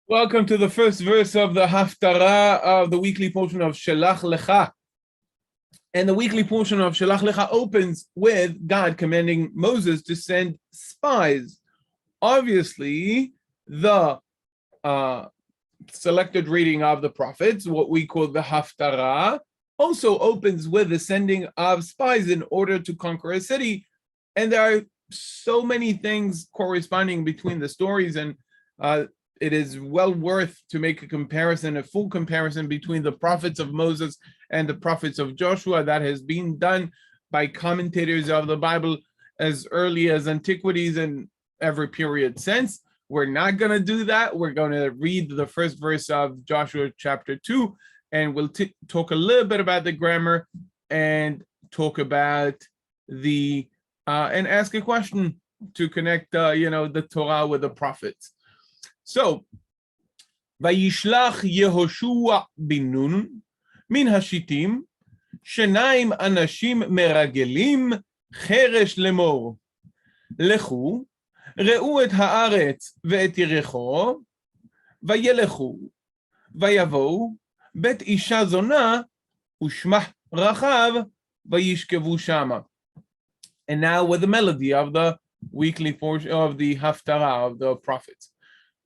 Welcome to the first verse of the Haftara of the weekly portion of Shelach Lecha. And the weekly portion of Shelach Lecha opens with God commanding Moses to send spies. Obviously, the selected reading of the prophets, what we call the Haftara, also opens with the sending of spies in order to conquer a city. And there are so many things corresponding between the stories, and it is well worth to make a full comparison between the prophets of Moses and the prophets of Joshua. That has been done by commentators of the Bible as early as antiquities and every period since. We're not going to do that. We're going to read the first verse of Joshua chapter 2, and we'll talk a little bit about the grammar and talk about the and ask a question to connect the Torah with the prophets. So, Vayishlach Yehoshua bin Nun min hashitim shenaim anashim meragelim cheresh lemor lechu ראו את הארץ ואת יריחו וילכו ויבואו בית אישה זונה ושמה רחב וישכבו שמה. And now with the melody of the weekly portion of the Haftara of the prophets.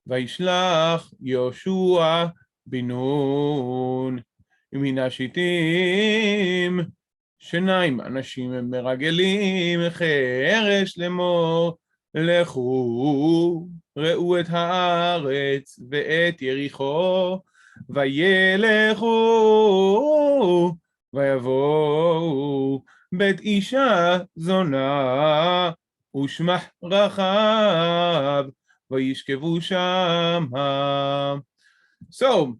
וישלח יהושע בן נון מן השיטים שניים אנשים מרגלים חרש לאמור לכו ראו את הארץ ואת יריחו וילכו ויבואו בית אישה זונה ושמה רחב וישכבו שמה. So,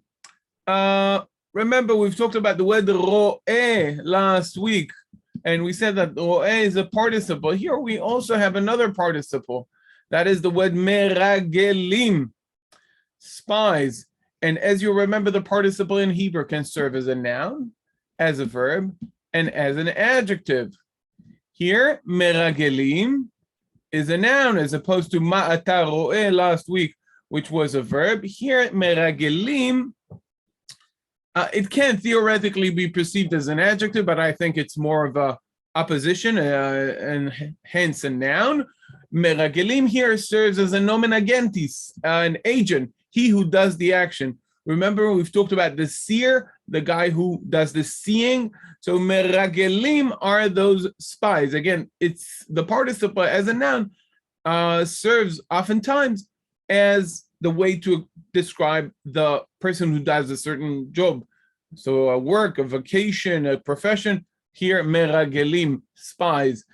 remember we've talked about the word ro'eh last week, and we said that ro'eh is a participle. Here we also have another participle. That is the word meragelim, spies. And as you remember, the participle in Hebrew can serve as a noun, as a verb, and as an adjective. Here, meragelim is a noun as opposed to ma'ata ro'eh last week, which was a verb. Here, meragelim, it can theoretically be perceived as an adjective, but I think it's more of a opposition and hence a noun. Meragelim here serves as a nomen agentis, an agent, he who does the action. Remember, we've talked about the seer, the guy who does the seeing. So meragelim are those spies. Again, it's the participle as a noun serves oftentimes as the way to describe the person who does a certain job. So a work, a vocation, a profession. Here, meragelim, spies.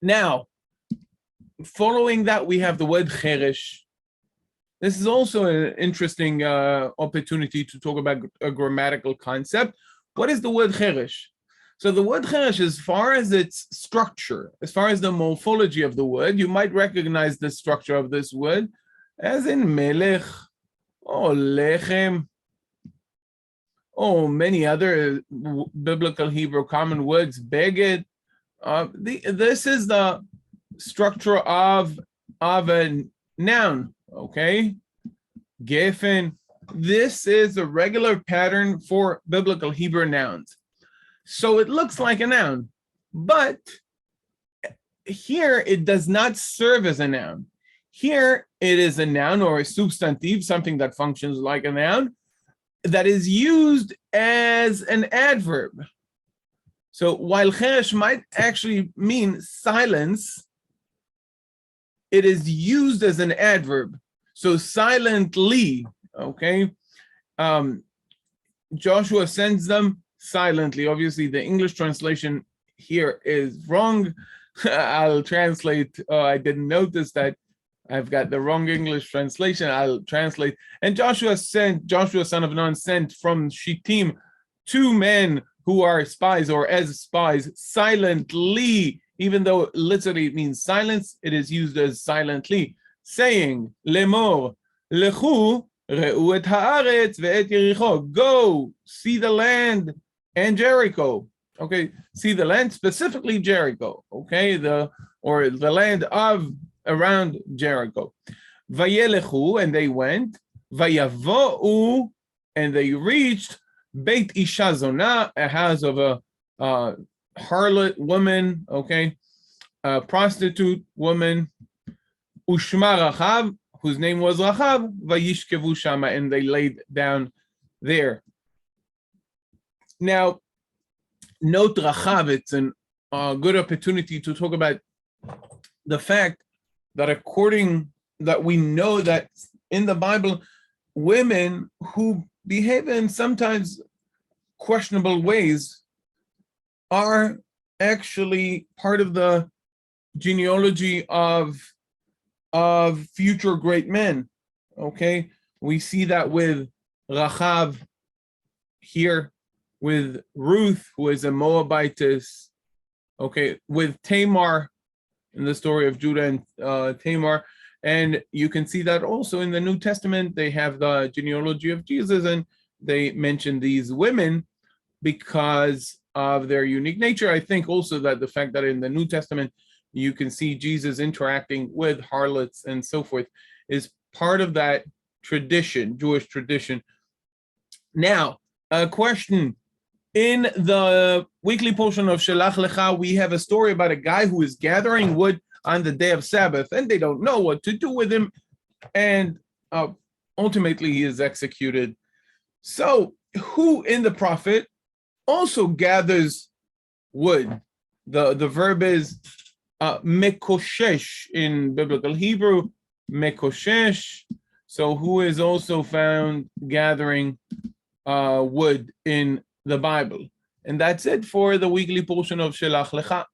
Now, following that, we have the word cheresh. This is also an interesting opportunity to talk about a grammatical concept. What is the word cheresh? So the word cheresh, as far as its structure, as far as the morphology of the word, you might recognize the structure of this word as in melech, or lechem, or many other biblical Hebrew common words, beged. This is the structure of a noun. Okay, gefen. This is a regular pattern for biblical Hebrew nouns. So it looks like a noun, but here it does not serve as a noun. Here it is a noun or a substantive, something that functions like a noun, that is used as an adverb. So while cheresh might actually mean silence, it is used as an adverb. So silently, okay? Joshua sends them silently. Obviously, the English translation here is wrong. I'll translate. I didn't notice that I've got the wrong English translation. I'll translate. And Joshua, son of Nun, sent from Shittim 2 men who are spies or as spies silently. Even though literally it means silence, it is used as silently, saying, Lemor, lechu, re'u et haaretz ve'et Yericho. Go, see the land and Jericho. Okay, see the land, specifically Jericho. Okay, the land of around Jericho. Vayelechu, and they went. Vayavo'u, and they reached Beit Isha Zonah, a house of a harlot woman, okay, a prostitute woman, Ushma Rachav, whose name was Rachav, Vayishkevu Shama, and they laid down there. Now, note Rachav, it's a good opportunity to talk about the fact that that we know that in the Bible, women who behave in sometimes questionable ways are actually part of the genealogy of future great men. Okay, we see that with Rachav here, with Ruth, who is a Moabitess. Okay, with Tamar in the story of Judah and Tamar. And you can see that also in the New Testament. They have the genealogy of Jesus, and they mention these women because of their unique nature. I think also that the fact that in the New Testament you can see Jesus interacting with harlots and so forth is part of that tradition, Jewish tradition. Now, a question. In the weekly portion of Shelach Lecha, we have a story about a guy who is gathering wood on the day of Sabbath, and they don't know what to do with him, and ultimately he is executed. So, who in the prophet also gathers wood? The verb is mekoshesh in biblical Hebrew, mekoshesh. So, who is also found gathering wood in the Bible? And that's it for the weekly portion of Shelach Lecha.